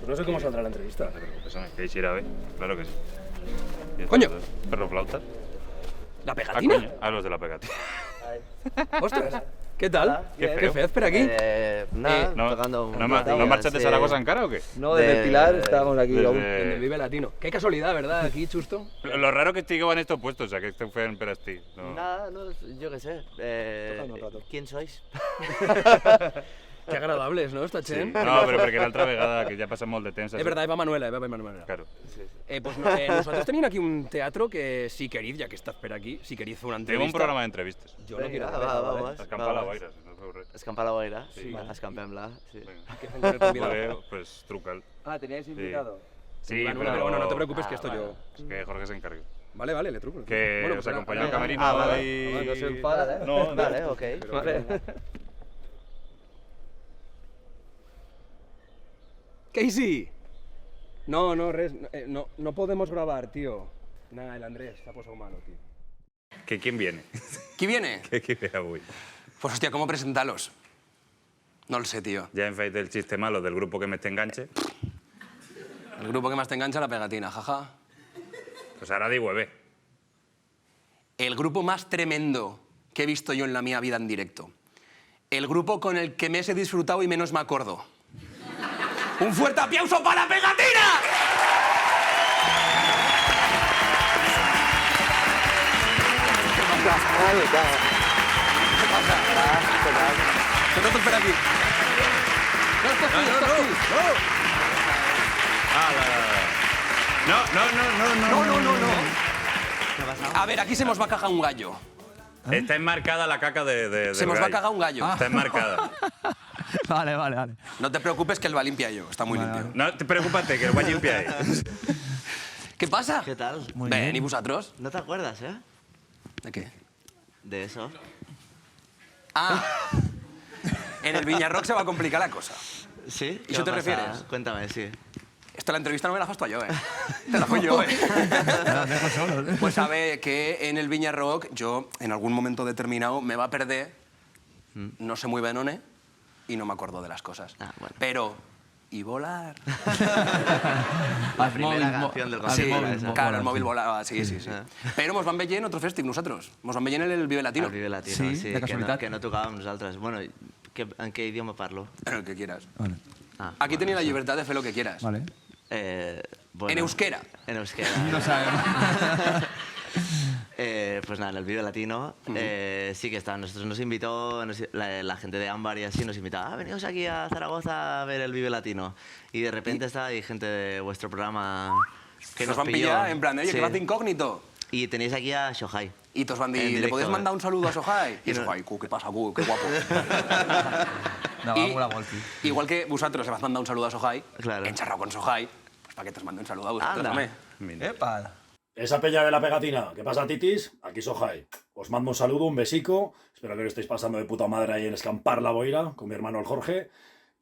Pues no sé cómo saldrá la entrevista. No te preocupes, hombre, que quisiera ver. Claro que sí. ¿Y ¡Coño! estos ¿Perroflautas? ¿La Ah, pegatina? coño. Ah, los de la pegatina. ¡Ostras! ¿Qué tal? Hola, ¿Qué bien. fez por aquí? Nada, ¿No, tocando un no ratillo, marchas de sí. Zaragoza en cara o qué? No, desde el Pilar estábamos aquí aún. En el Vive Latino. Qué casualidad, ¿verdad? Aquí, Chusto. Lo raro que estic en estos puestos, o sea, que este fue en Perastí. No. Nada, no, yo qué sé. Tocando un rato. ¿Quién sois? Qué agradables, ¿no? Esta Sí. Chen. No, pero porque l'altra vegada, que ja passem molt de temps... Es verdad, Eva Manuela, Eva Manuela. Claro. Pues nosotros teníamos aquí un teatro que, si queréis, ya que estás por aquí, si queréis hacer una Tenim entrevista... un programa d'entrevistes. Yo no quiero... vamos. Escampar la boira, si no feu res. Escampar la boira. Sí. Va, escampem-la. Sí. Vinga. ¿Qué hacen con el convidado? Voleu, pues truca'l. Ah, ¿teníais invitado? Sí, Eva Manuela, pero bueno, no te preocupes que esto vale. yo... Es que Jorge se encargue. Vale, vale, le truco. Que Bueno, os pues acompaña ahora- al camerino vale. y... No se enfada, ¿eh? No, Vale, ok. Vale. Casey! No, res, no podemos grabar, tío. Nada, el Andrés se ha posado malo, tío. Que ¿quién viene? ¿Quién viene? Què ve avui? Pues hostia, ¿cómo presentarlos? No lo sé, tío. Ja hem fet el xiste malo del grupo que més t'enganxe. El grupo que más te engancha, la pegatina, jaja. Pues ara diu bé. El grupo más tremendo que he visto yo en la mía vida en directo. El grupo con el que más he disfrutado y menos me acuerdo. ¡Un fuerte aplauso para Pegatina! ¿Qué te espera aquí? No. A ver, aquí se nos va a cagar un gallo. Está enmarcada la caca de Se nos va a cagar un gallo. Está enmarcada. Vale. No te preocupes que él va limpia yo, está muy limpio. No te preocupes, que el vaig limpiar. ¿Qué pasa? ¿Qué tal? Muy Ven, bien. ¿y vosotros? ¿No te acuerdas, eh? ¿De qué? De eso. Ah, en el Viña Rock se va a complicar la cosa. ¿Sí? ¿Y eso te va a pasar? refieres? Cuéntame, sí. Esta la entrevista no me la fasto yo, ¿eh? Te la fui yo, ¿eh? Dejo solo. Pues sabe que en el Viña Rock yo, en algún momento determinado, me va a perder, no sé muy bien dónde, y no me acuerdo de las cosas. Ah, bueno. Pero, ¿y volar? La primera canción del Sí, concierto era esa. claro, el móvil volava, sí. Ah. Però mos van veient en otro festival, nosaltres. Mos van veient en el Vive Latino. El Vive Latino, Sí, sí, de casualitat. que no tocàvem nosaltres. Bueno, en què idioma parlo? En el que quieras. Vale. Ah, Aquí bueno, tenía la sí. libertad de hacer lo que quieras. Vale. Bueno, En euskera. En euskera. No sabemos. Pues nada, en el Vive Latino sí que está. Nosotros nos invitó, la gente de Ámbar y así nos invitaba, venidos aquí a Zaragoza a ver el Vive Latino. Y de repente está ahí gente de vuestro programa que Nos nos van pilló. pillar en plan, oye, Sí. que vas de incógnito. Y tenéis aquí a Shohai. Y todos van En de, ¿le directo, podés mandar un saludo a Sohai? Y Y no- Sohai, ¿qué pasa, cu? Qué guapo. No, Y- mola molt, tio. Igual que vosotros le vas a mandar un saludo a Sohai, Claro. encharrado con Sohai, pues para que te os mande un saludo a vosotros, Anda. hombre. Epa. Esa peña de la pegatina, ¿qué pasa, titis? Aquí Sohai. Os mando un saludo, un besico. Espero que lo estéis pasando de puta madre ahí en Escampar la Boira con mi hermano el Jorge.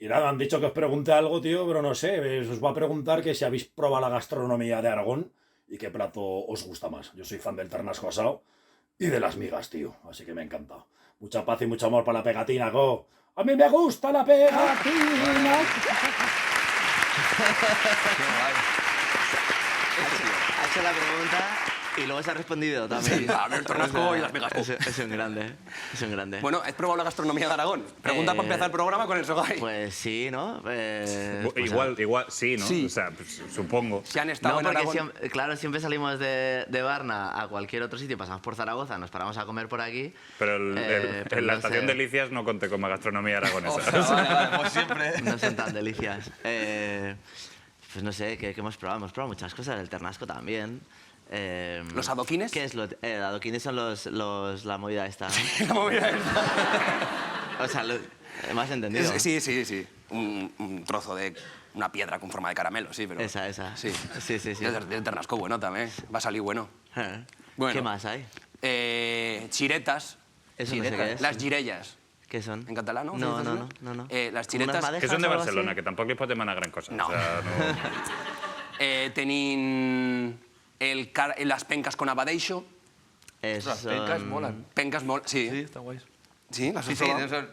Y nada, han dicho que os pregunte algo, tío, pero no sé. Os voy a preguntar que si habéis probado la gastronomía de Aragón y qué plato os gusta más. Yo soy fan del ternasco asado y de las migas, tío. Así que me encanta. Mucha paz y mucho amor para la pegatina, go. ¡A mí me gusta la pegatina! Ha hecho la pregunta y luego se ha respondido también. Sí, a ver, el tornasco y las migas. Es un grande, es un grande. Bueno, ¿has probado la gastronomía de Aragón? Pregunta para empezar el programa con el Sohai. Pues sí, ¿no? Pues, Igual, sí, ¿no? Sí. O sea, pues, supongo. Si han estado No, en porque Aragón... claro, siempre salimos de Barna a cualquier otro sitio, pasamos por Zaragoza, nos paramos a comer por aquí. Pero pero en la no estación sé. Delicias no conté con gastronomía aragonesa. Vale, pues siempre. No son tan delicias. Pues no sé, ¿qué hemos probado? Hemos probado muchas cosas, el ternasco también. ¿Los adoquines? ¿Qué es lo? Adoquines son la movida esta, ¿no? La movida es- O sea, ¿me has entendido? Sí. Un trozo de una piedra con forma de caramelo, sí, pero... Esa. Sí. Sí. El ternasco bueno también, va a salir bueno. Bueno. ¿Qué más hay? Chiretas. Eso no sé qué es. Las girellas. ¿Qué son? ¿En catalán, no? No. Las ¿Como unas chiretas... madejas Que són de o algo Barcelona, así? que tampoc li pot demanar gran cosa. No. O sea, no... tenin las pencas con abadeixo. Eso Las pencas molan. Pencas sí. Sí, està guais. ¿Sí? ¿Las has Sí, probado?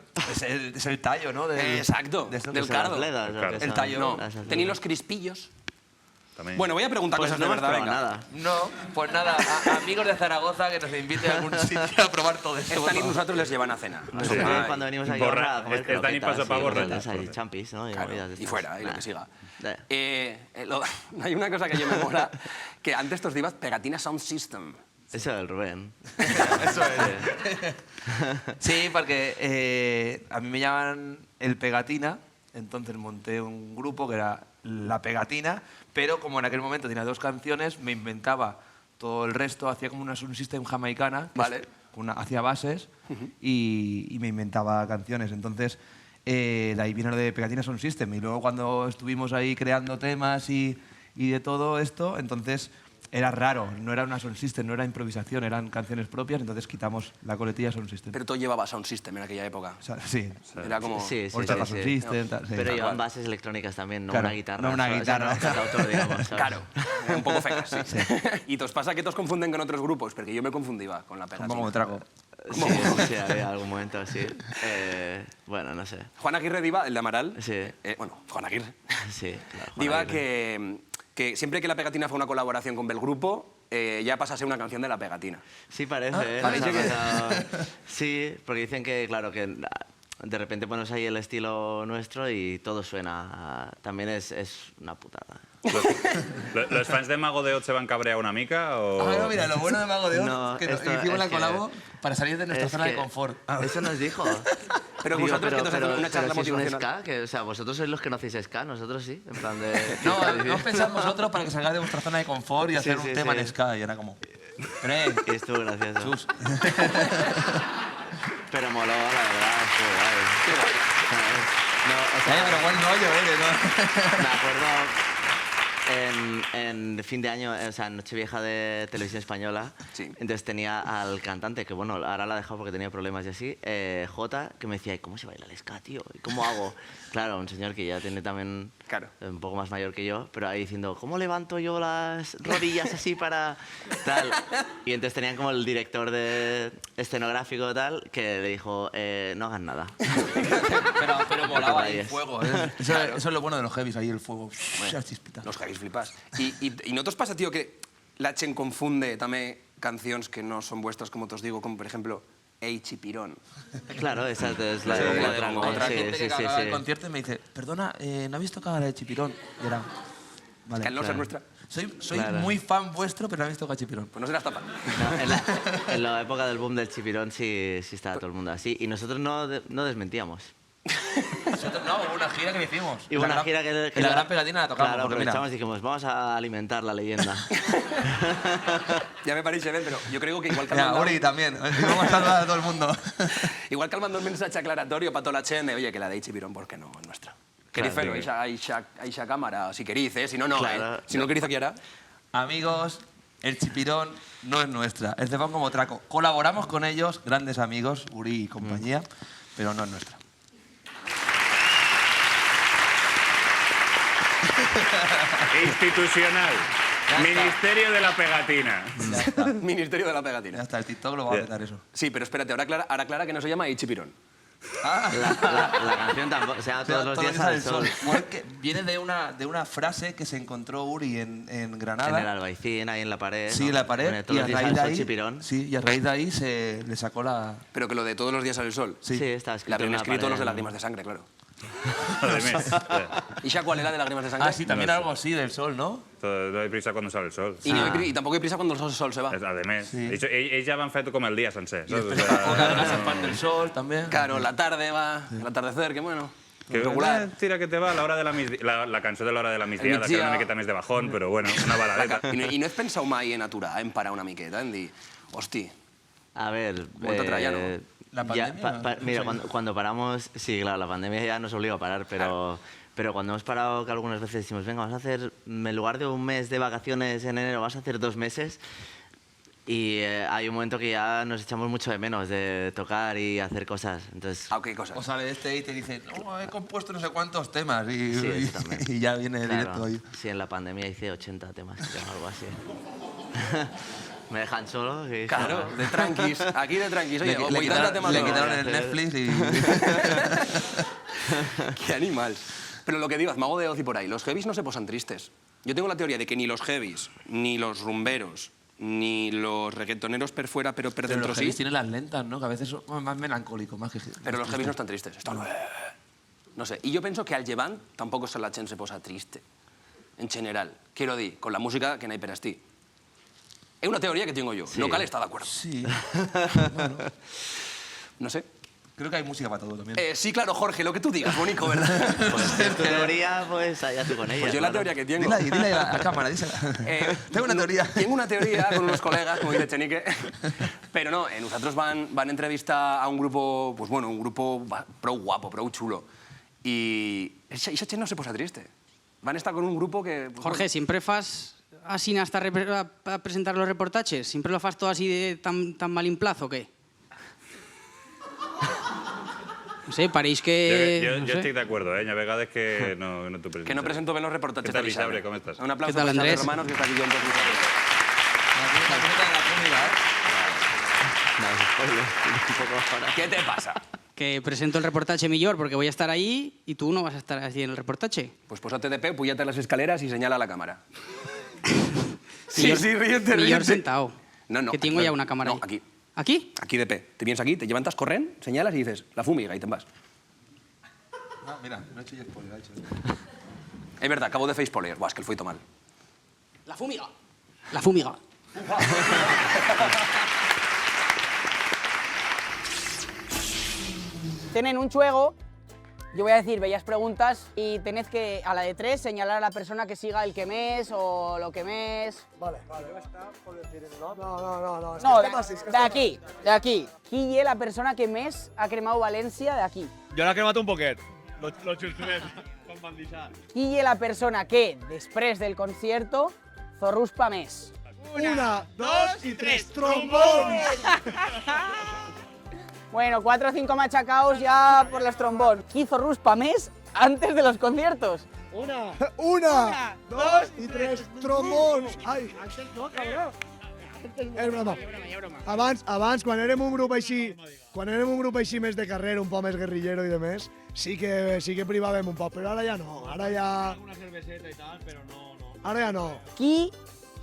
es el tallo, ¿no? Exacto, de esto del que Las cardo. bledas, Claro. ¿o qué El son? tallo. No, Las bledas. tenéis los crispillos. También. Bueno, voy a preguntar Pues cosas no de hemos verdad, probado venga. nada. No, pues nada, amigos de Zaragoza que nos inviten a algún sitio a probar todo esto. Esta ni nosotros les llevan a cenar. Nosotros Ay, cuando venimos aquí Borra- vamos a comer es Dani croquetas paso pa' y borratas, cosas y por champis, ¿no? Y, claro, movidas de y estas. fuera, y lo Nah. que siga. Eh, Hay una cosa que yo me mola, que antes tos ibas Pegatina Sound System. Eso del Rubén. Eso es. Sí, porque a mí me llaman el Pegatina, entonces monté un grupo que era La Pegatina, pero como en aquel momento tenía 2 canciones, me inventaba todo el resto, hacía como una sound system jamaicana, que Vale. es hacía bases y me inventaba canciones. Entonces, de ahí viene lo de Pegatina Sound System. Y luego cuando estuvimos ahí creando temas y de todo esto, entonces era raro, no era una Sound System, no era improvisación, eran canciones propias, entonces quitamos la coletilla Sound System. Pero todo llevaba Sound System en aquella época. O sea, sí. Era como... Sí, sí, Horchata sí, Sound sí. System, tal, sí. Pero Tal llevan cual. bases electrónicas también, no Claro, una guitarra. no una o sea, guitarra. no es cantautor, digamos, ¿sabes? Claro, un poco fecas, sí. ¿Y os pasa que os confunden con otros grupos? Porque yo me confundía con la Un Pegatina. poco como trago. Sí, sí, había algún momento así. Bueno, no sé. Juan Aguirre diva, el de Amaral. Sí. Bueno, Juan Aguirre. Sí, claro. Juan Diva Aguirre. que siempre que la Pegatina fue una colaboración con Bel Grupo, ya pasa a ser una canción de la Pegatina. Sí, parece, ¿eh? parece Nos ha que- pasado- Sí, porque dicen que, claro, que de repente pones ahí el estilo nuestro y todo suena. También es una putada. ¿Los fans de Mago de Oz se van cabrear una mica o...? Ah, no, mira, lo bueno de Mago de Oz No, que esto hicimos es la que- colabo para salir de nuestra Es zona de que confort. Eso nos dijo. Pero vosotros que nos hacéis una charla si es un motivacional. ska, que, o sea, vosotros sois los que no hacéis ska, nosotros sí, en plan de... No, os pensamos vosotros para que salgáis de vuestra zona de confort y Sí, hacer sí, un tema sí. en ska. Y era como... Pero, Y estuvo gracioso. Chus. Pero moló, la verdad, estuvo guay. No, o sea, Pero buen rollo, ¿no? me acuerdo en fin de año, o sea, en Nochevieja de Televisión Española, Sí. entonces tenía al cantante, que bueno, ahora la ha dejado porque tenía problemas y así, Jota, que me decía, ¿y cómo se baila el ska, tío? ¿Y cómo hago? Claro, un señor que ya tiene también Claro. un poco más mayor que yo, pero ahí diciendo, ¿cómo levanto yo las rodillas así para tal? Y entonces tenían como el director de escenográfico tal, que le dijo, no hagan nada. Pero molaba ahí el Reyes. fuego. ¿eh? Eso es lo bueno de los heavies, ahí el fuego. Esas chispitas. Los heavies flipas. I no t'os passa, tio, que la gent confunde també cancions que no són vuestras, como te os digo, como por ejemplo Ei Chipirón? Claro, esa es la, Sí, la la otra, de ¿no? Otra Sí, gente sí, que sí, acaba el sí. concierto y me dice, perdona, ¿no habéis tocado la de Chipirón? Y era... Vale, Que al no ser claro. nuestra, Soy Claro. muy fan vuestro, pero no habéis tocado Chipirón. pues no serás tapa. No, en la época del boom del chipirón sí estaba todo el mundo así. Y nosotros no desmentíamos. Nosotros no, hubo una gira que hicimos. Y hubo una gira que en la Gran Pegatina la tocamos, Claro, porque mira, aprovechamos y dijimos, vamos a alimentar la leyenda. Ya me parece bien, pero yo creo que igual que mira, Uri también. Y vamos a saludar a todo el mundo. igual que un mensaje aclaratorio para toda la gente, oye, que la de Ei Chipirón, ¿por qué no? Es nuestra. Queréis Claro. hacerlo, Aixa cámara, si queréis, ¿eh? Si no, no, Claro. ¿eh? Si no queréis aquí ahora. Amigos, el Chipirón no es nuestra. Es de Fan como Traco. Colaboramos con ellos, grandes amigos, Uri y compañía, pero no es nuestra. Institucional. Ya está. Ministerio de la Pegatina. Ya está. Ministerio de la Ya Pegatina. está, el TikTok lo va a petar eso. Sí, pero espérate, ahora Clara que no se llama Ei Chipirón. Ah, La canción tampoco, o sea, o sea, todos los días sale al sol. Porque viene de una frase que se encontró Uri en Granada. En el Albaicín, ahí en la pared. Sí, ¿no? en la pared. Pone, todos Y los a días raíz al de sol, ahí, chipirón. sí, y a raíz de ahí se le sacó la... Pero que lo de todos los días sale el sol. Sí. Sí, está escrito La en habrían una escrito pared, los de ¿no? Lágrimas de Sangre, claro. Además, ¿Y ya cuál era de Lágrimas de Sangre? Ah, sí, también No sé. algo así del sol, ¿no? no hay prisa cuando sale el sol. Y, y tampoco hay prisa cuando el sol se va. Además, Sí. ells ja van fet com el dia sencer. saps? O Una de las sea, partes del sol también. Claro, la tarde va, el atardecer, que bueno. que regular. tira que te va, la hora de la cançó de l'hora de la migdiada, que migdia. era una miqueta més de bajón, però bueno, una baladeta. I no has pensat mai en aturar, en parar una miqueta, en dir, hosti, A ver. Vuelta atrás ya no. ¿La ya, pandemia? mira, cuando paramos, sí, claro, la pandemia ya nos obliga a parar, pero cuando hemos parado, que algunas veces decimos, venga, vamos a hacer, en lugar de un mes de vacaciones en enero, vamos a hacer 2 meses. Y hay un momento que ya nos echamos mucho de menos de tocar y hacer cosas. Entonces, ah, qué cosas. O sale este y te dice, no, he compuesto no sé cuántos temas. Y, Sí, eso también. y ya viene claro, directo ahí. sí, en la pandemia hice 80 temas, creo, algo así. Me dejan solo. Que Claro, de tranquis. Aquí de tranquis. Oye, Le quitaron el hacer. Netflix y... Qué animal. Pero lo que digo, mago de Oz y por ahí, los heavies no se posan tristes. Yo tengo la teoría de que ni los heavies, ni los rumberos, ni los reggaetoneros per fuera, pero per Pero dentro los sí. heavies tienen las lentas, ¿no? Que a veces son más melancólicos, más que... Pero los heavies no están tristes. Están... No sé. Y yo penso que al llevant tampoco la gent se posa triste. En general. Quiero dir, con la música que n'hi per esti. Es una teoría que tengo yo. Sí. No cal estar de acuerdo. Sí. No sé. Creo que hay música para todo también. Sí, claro, Jorge, lo que tú digas, bonito, ¿verdad? Pues es tu teoría, pues allá tú con ella. Pues yo la claro. teoría que tengo... Dile a la cámara, dísela. Tengo una teoría. Tengo una teoría con unos colegas, como dice Chenique, pero no, nosotros van entrevistar a un grupo, pues bueno, un grupo prou guapo, prou chulo, y esa gent no se posa triste. Van a estar con un grupo que... pues, Jorge, ¿siempre fas así hasta a presentar los reportajes? ¿Siempre lo fas todo así de tan mal en plazo o qué? No sé, pareix que... Jo no sé. estic d'acord, Hi ha vegades que no t'ho presentes. que no presento bien los reportajes ¿Qué tal, de Isabel. Isabre? ¿Cómo estás? Un aplauso ¿Qué tal, para Isabel Andrés? Romanos, que está aquí con todos nosotros. No, spoiler. Un poco ahora. ¿Qué te pasa? Que presento el reportaje mejor porque voy a estar ahí y tú no vas a estar así en el reportaje. Pues pósate de pie, púllate a las escaleras y señala a la cámara. Millor- ríete, Millor sentado. No, no. Que tengo ya una cámara No, ahí. aquí. ¿Aquí? Aquí de pie. Te vienes aquí, te levantas, corren, señalas y dices, la fumiga, y te vas. Ah, mira, no he hecho yo spoiler, ha hecho. Es verdad, acabo de fer spoiler. Buah, es que el fue mal. La fúmiga. La fúmiga. Tienen un juego, yo voy a decir bellas preguntas y tenés que, a la de 3, señalar a la persona que siga el que mes o lo que mes. Vale. No. No, de aquí. Qui és la persona que més ha cremat València d'aquí? Jo l'he cremat un poquet. Lo justet, com van deixar. Qui és la persona que, després del concierto, zorruspa més? 1, 2 y 3. ¡Trombón! Bueno, 4 o 5 machacaos ya por los trombones. Qui zorruspa més antes de los conciertos? 1, 2 y 3. ¡Trombón! Ai, no, cabrón. És broma. Abans, quan érem un grup així més de carrer, un poc més guerrillero i de més, sí que privàvem un poc, però ara ja no. Ara ja... Una cerveseta i tal, però no. Ara ja no. Qui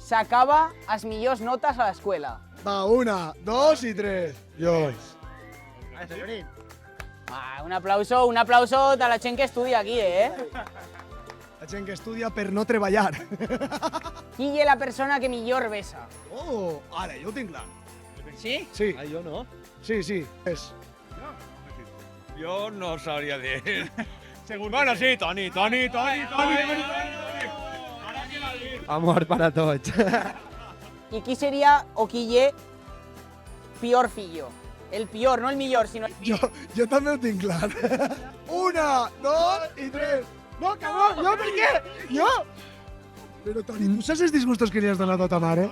sacava as millors notes a l'escola? Va, 1, 2 y 3. Jo. Un aplauso de la gent que estudia aquí, La gent que estudia per no treballar. Qui és la persona que millor besa? Oh, ara, jo ho tinc clar. Sí? Sí, Ah, jo no. sí, és. Jo no sabria dir. Bueno, sí, Toni. Amor para tots. I qui seria o qui és pior fillo? El pior, no el millor, sinó... Jo també ho tinc clar. 1, 2 y 3. No, cabrón, ¿yo por qué? ¿Yo? Pero, Toni, ¿tú sabes los disgustos que le has donado a ta mare?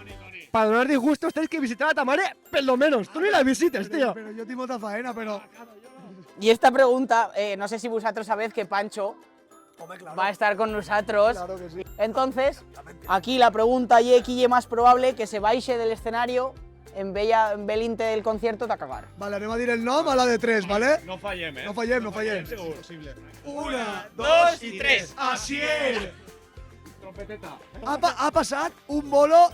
Para donar disgustos tenéis que visitar a Tamare, por lo menos. Tú ni la visites, tío. Pero yo timo ta faena, pero... Y esta pregunta, no sé si vosotros sabéis que Pancho Home, claro. va a estar con nosotros. Claro que sí. Entonces, aquí la pregunta y qui es más probable que se baixe del escenario en belinte del concierto de cagar. Vale, anem a dir el nom a la de 3, ¿vale? No fallem, No fallem. Segur. Possible. 1, 2 y 3. Asier! Trompeteta. Ha passat un bolo,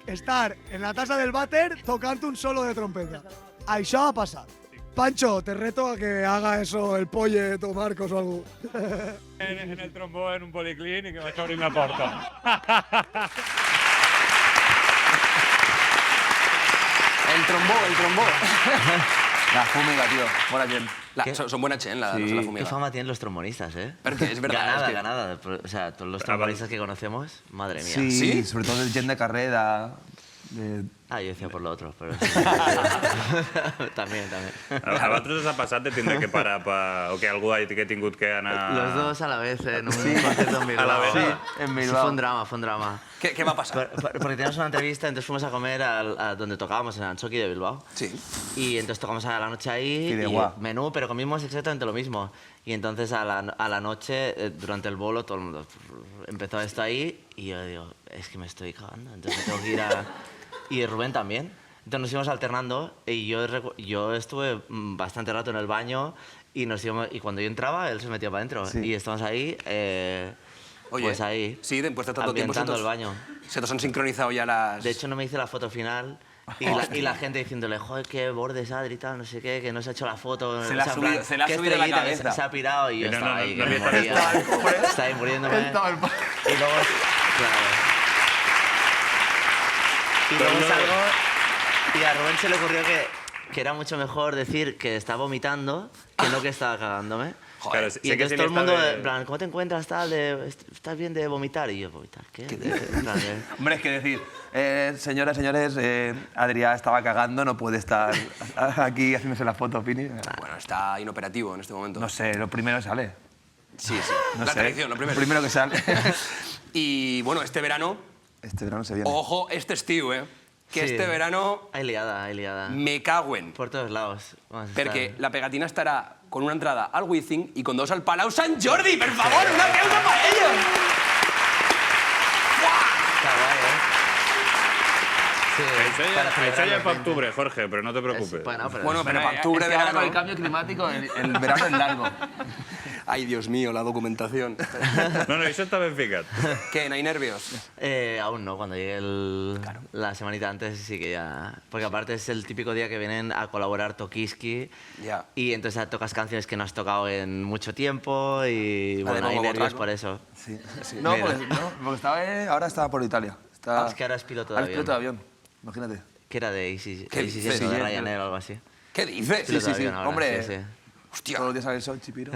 estar en la taza del váter tocant un solo de trompeta. Això ha passat. Pancho, te reto a que haga eso el Pollet o Marcos o algo. En el trombó en un policlín i que vaig obrir la porta. El trombó. La fúmiga, tío. Buena gente. ¿Qué? Son buena chen, la ¿Qué fumiga. fama tienen los trombonistas, Porque es verdad. Ganada. O sea, todos los trombonistas que conocemos, madre mía. Sí, ¿Sí? sobre todo el gent de carrera. Ah, yo decía por lo otro, pero... también. A vosaltres us ha passat de tindre que parar o que algú hagi tingut que anar... Los dos a la vez en un concierto en Bilbao. A la vez. Sí, en Bilbao. Fue un drama. ¿Qué va a pasar? Porque teníamos una entrevista, entonces fuimos a comer a donde tocábamos, en Anchoqui de Bilbao. Sí. Y entonces tocamos a la noche ahí, Fideuá. menú, pero comimos exactamente lo mismo. Y entonces a la noche, durante el bolo, todo el mundo empezó esto ahí y yo digo, es que me estoy cagando, entonces tengo que ir y Rubén también. Entonces nos íbamos alternando y yo estuve bastante rato en el baño y cuando yo entraba él se metía para adentro y estamos ahí, Oye, pues ahí, sí, después de tanto tiempo ambientando el baño. Se nos han sincronizado ya las... De hecho no me hice la foto final y la gente diciéndole, joder, qué bordes Adri, tal, no sé qué, que no se ha hecho la foto. Se la ha en plan, subido, qué a la estrellita, cabeza. Se ha pirado y yo Y no, estaba no, ahí, no, que me no, moría. Estaba ahí muriéndome. Y luego, claro. Y luego salgo y a Rubén se le ocurrió que era mucho mejor decir que estaba vomitando que no que estaba cagándome. Claro, Y sé que entonces sí todo el está mundo, de- en plan, ¿cómo te encuentras? Tal, ¿estás bien de vomitar? Y yo, ¿vomitar qué? En plan, Hombre, es que decir, señoras, señores, Adrià estaba cagando, no puede estar aquí haciéndose la foto, Pini. Bueno, está inoperativo en este momento. No sé, lo primero sale. Sí, sí. No La sé. tradición, lo primero. Lo primero que sale. Y bueno, este verano, Este verano se viene. ojo, este estío, que Sí. este verano hay liada, hay liada. me cago en. Por todos lados. Vamos a Porque estar. la pegatina estará con una entrada al Wizzing y con 2 al Palau Sant Jordi. ¡Por favor, un aplauso para ellos! Está guay, Sí, Eso ya, para eso celebrar ya los para 20. octubre, Jorge, pero no te preocupes. Bueno, pero, Bueno, pero para octubre, es que ahora verano... con el cambio climático, el verano es largo. Ay, Dios mío, la documentación. No, eso está bien ficat. ¿Qué? ¿No hay nervios? Aún no, cuando llegue la semanita antes sí que ya... Porque aparte es el típico día que vienen a colaborar Tokiski Ya. y entonces tocas canciones que no has tocado en mucho tiempo y bueno, hay nuevo nervios Botraco. por eso. Sí, No, Mira. porque ahora estaba por Italia. Está... Es que ahora es piloto de Ahora es avión. piloto de avión, imagínate. Que era de Easy, ¿Qué Easy dices? Jet o de Sí, Ryanair o algo así. ¿Qué dices? Piloto de avión ahora, Hombre, sí, sí. Hostia. todos los días sale el sol, chipiro.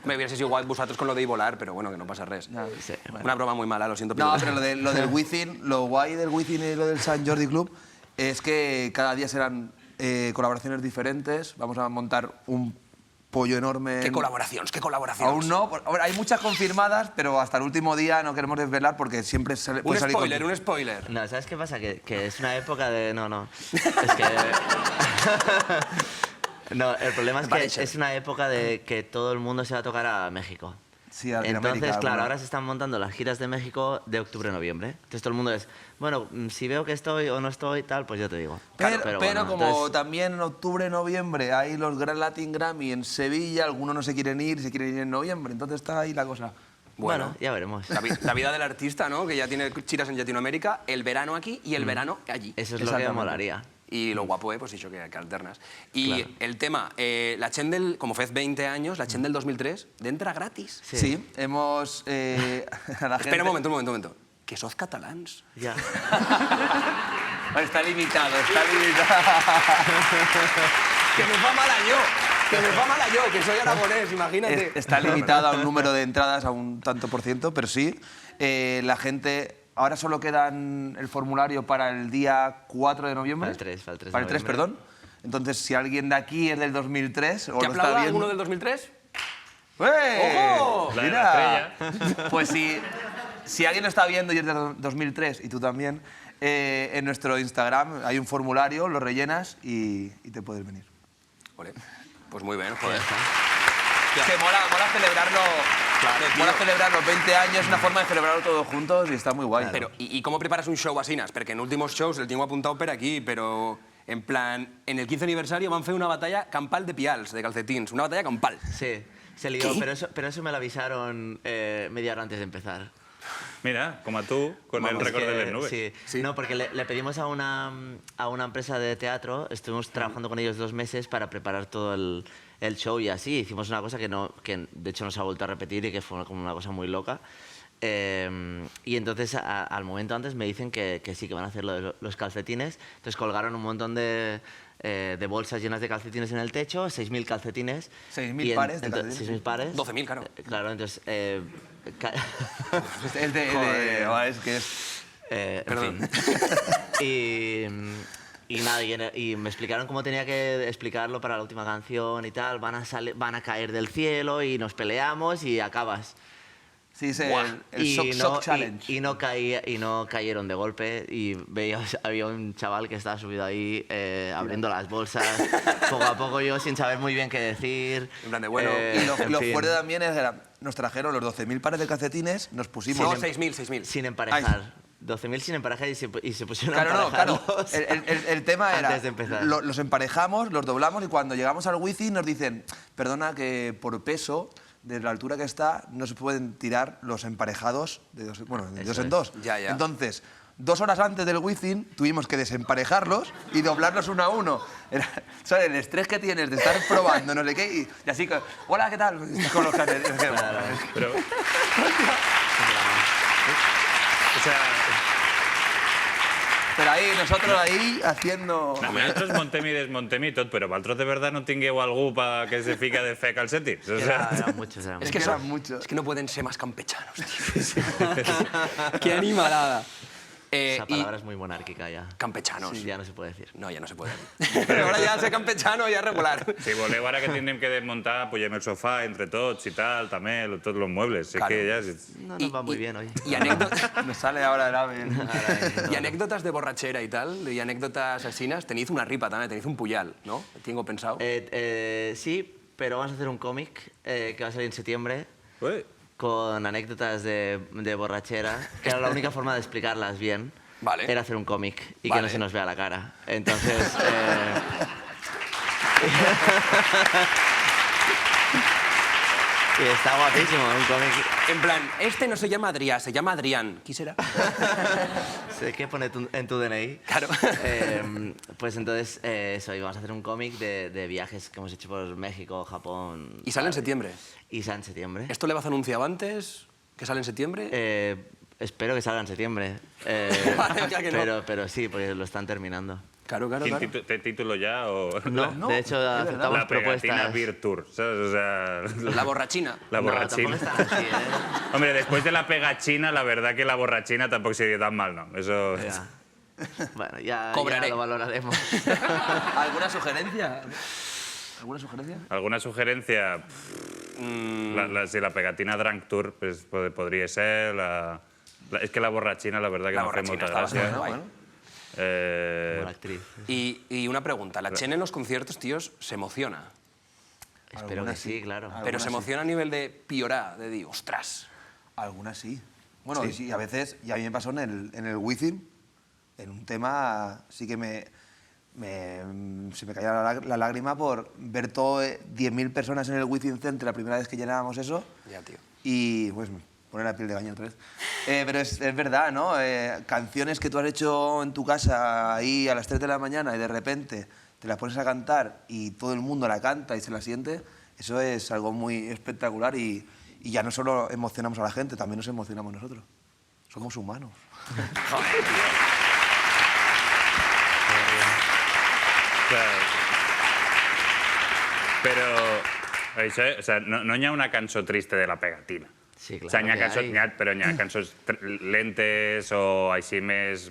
Me hubiese sido igual vosotros con lo de volar, pero bueno, que no pasa res. Sí. Una broma muy mala, lo siento. No, piloto. pero lo del Wizzing, lo guay del Wizzing y lo del Sant Jordi Club es que cada día serán colaboraciones diferentes. Vamos a montar un pollo enorme. ¿Qué colaboraciones? ¿Qué colaboraciones? Aún no. Hombre, hay muchas confirmadas, pero hasta el último día no queremos desvelar porque siempre Un puede salir spoiler, con... un spoiler. No, ¿sabes qué pasa? Que es una época de... No. Es que... No, el problema es Vale, que es una época de que todo el mundo se va a tocar a México. Sí, a Latinoamérica, Entonces, claro, bueno. ahora se están montando las giras de México de octubre-noviembre. Entonces todo el mundo es, bueno, si veo que estoy o no estoy, tal, pues yo te digo. Pero, bueno, como entonces- también en octubre, noviembre hay los Latin Grammy en Sevilla, algunos no se quieren ir en noviembre, entonces está ahí la cosa. Bueno, ya veremos. La vida del artista, ¿no? Que ya tiene giras en Latinoamérica, el verano aquí y el verano allí. Eso es lo que me Exactamente. molaría. Y lo guapo, pues eso, que alternas. Y Claro. el tema, la Chen del, como fez 20 años, la Chen del 2003, de entra gratis. Sí, hemos... a la gente... Espera un momento. Que sos catalans. Ya. Vale, está limitado, está limitado. Que me va mala yo, que soy aragonés, imagínate. Está limitado a un número de entradas, a un tanto por ciento, pero sí. La gente... Ahora solo quedan el formulario para el día 4 de noviembre. Para el 3 de Para el 3, noviembre. perdón. Entonces, si alguien de aquí es del 2003 o ¿Que lo está aplauda viendo... alguno del 2003? ¡Eh! ¡Ojo! La de Mira. la Pues si alguien lo está viendo y es de 2003 y tú también, en nuestro Instagram hay un formulario, lo rellenas y te puedes venir. Ole, pues muy bien, joder. Que mola celebrarlo. Claro, tío. Mola celebrar los 20 años, una forma de celebrarlo todos juntos y está muy guay. Pero, ¿y cómo preparas un show así? Porque en últimos shows el tengo apuntado per aquí, pero en plan, en el 15 aniversario van a hacer una batalla campal de pials, de calcetins, una batalla campal. Sí, se lió, ¿Qué? pero eso me lo avisaron media hora antes de empezar. Mira, como tú, con el Vamos, récord que- de las nubes. Sí. Sí. No, porque le pedimos a una empresa de teatro, estuvimos trabajando con ellos 2 meses para preparar todo el show y así. Hicimos una cosa que de hecho no se ha vuelto a repetir y que fue como una cosa muy loca. Y entonces al momento antes me dicen que sí, que van a hacer lo de los calcetines. Entonces colgaron un montón de bolsas llenas de calcetines en el techo, 6.000 calcetines. 6.000 Y pares de calcetines. 6.000 pares. 12.000, claro. Claro, entonces... Es Joder. es que es... En Perdón. fin. Y nada, y me explicaron cómo tenía que explicarlo para la última canción y tal. Van a caer del cielo y nos peleamos y acabas. Sí, es Buah. el shock challenge. Y no cayeron de golpe y había un chaval que estaba subido ahí abriendo las bolsas poco a poco, yo sin saber muy bien qué decir. En plan de, bueno, Y en lo fin, fuerte también es que nos trajeron los 12.000 pares de calcetines, nos pusimos... No, en- 6.000. sin emparejar. 12.000 sin emparejar y se pusieron Claro, a no, claro. emparejarlos El tema era, antes de empezar. los emparejamos, los doblamos y cuando llegamos al wifi nos dicen, perdona que por peso, de la altura que está, no se pueden tirar los emparejados de dos en dos. Ya. Entonces, 2 horas antes del wifi tuvimos que desemparejarlos y doblarlos uno a uno. ¿Sabes? El estrés que tienes de estar probando, no sé qué, y así que, hola, ¿qué tal? Con los Pero... O sea... Pero ahí, nosotros ahí haciendo... Nosaltres montem i desmontem i tot, però vosaltres de verdad no tingueu algú que se fica de fe calcetis? O sea... Eran muchos, eran Es muchos. que, eran muchos. es que no pueden ser más campechanos, tío. Qué animalada. Esa palabra es muy monárquica ya. Campechanos. Sí, ya no se puede decir. No, ya no se puede. Pero ahora ya ser campechano ya es regular. Si voleu, ara que tindrem que desmuntar, pugem el sofà entre tots i tal, també, tots els muebles. Claro. Es que ya... No nos va muy bien hoy. Y anécdotas, Nos sale ahora el ave. y anécdotas de borrachera y tal, y anécdotas asesinas. Tenéis una ripa también, tenéis un puyal, ¿no? Tengo pensado. Sí, pero vamos a hacer un cómic que va a salir en septiembre Ué. con anécdotas de borrachera, que era la única forma de explicarlas bien. Vale. Era hacer un cómic y que Vale. no se nos vea la cara. Entonces... y está guapísimo, un cómic. En plan, este no se llama Adrián, se llama Adrián. ¿Quién será? Sé que pone en tu DNI. Claro. Pues entonces, eso, y vamos a hacer un cómic de viajes que hemos hecho por México, Japón... Y sale en tal. septiembre. Y sale en septiembre. ¿Esto le vas anunciado antes? ¿Que sale en septiembre? Espero que salga en septiembre. Vale, ya que no. Pero sí, porque lo están terminando. Claro, claro, claro. ¿Té título ya o...? No, de hecho, aceptamos La pegatina propuestas. Beer Tour, ¿sabes? O sea... La borrachina. La No, borrachina. tampoco están así, ¿eh? Hombre, después de la pegachina, la verdad que la borrachina tampoco sería tan mal, ¿no? Eso... Ya. Bueno, ya Cobraré. lo valoraremos. ¿Alguna sugerencia? ¿Alguna sugerencia? ¿Alguna sugerencia? Si la pegatina Drunk Tour pues, podría ser. Es que la borrachina, la verdad que La me hace borrachina mucha está gracia. bastante guay. Buena actriz. Y una pregunta, la Chen en los conciertos, tíos, se emociona. Espero que sí, claro. Pero se emociona a nivel de piorá, de decir, ostras. Algunas sí. Bueno, y sí, a veces, y a mí me pasó en el Wizzing, en un tema sí que se me caía la lágrima por ver todo 10.000 personas en el Wizzing Center la primera vez que llenábamos eso. Ya, tío. Y pues me pone la piel de gallina otra vez. Pero es verdad, ¿no? Canciones que tú has hecho en tu casa ahí a las 3 de la mañana y de repente te las pones a cantar y todo el mundo la canta y se la siente, eso es algo muy espectacular y ya no solo emocionamos a la gente, también nos emocionamos nosotros. Somos humanos. Joder, tío. Però això, o sea, no hi ha una cançó triste de la pegatina. Sí, claro O sea, n'hi ha que cançons, hay. però n'hi ha cançons lentes o així més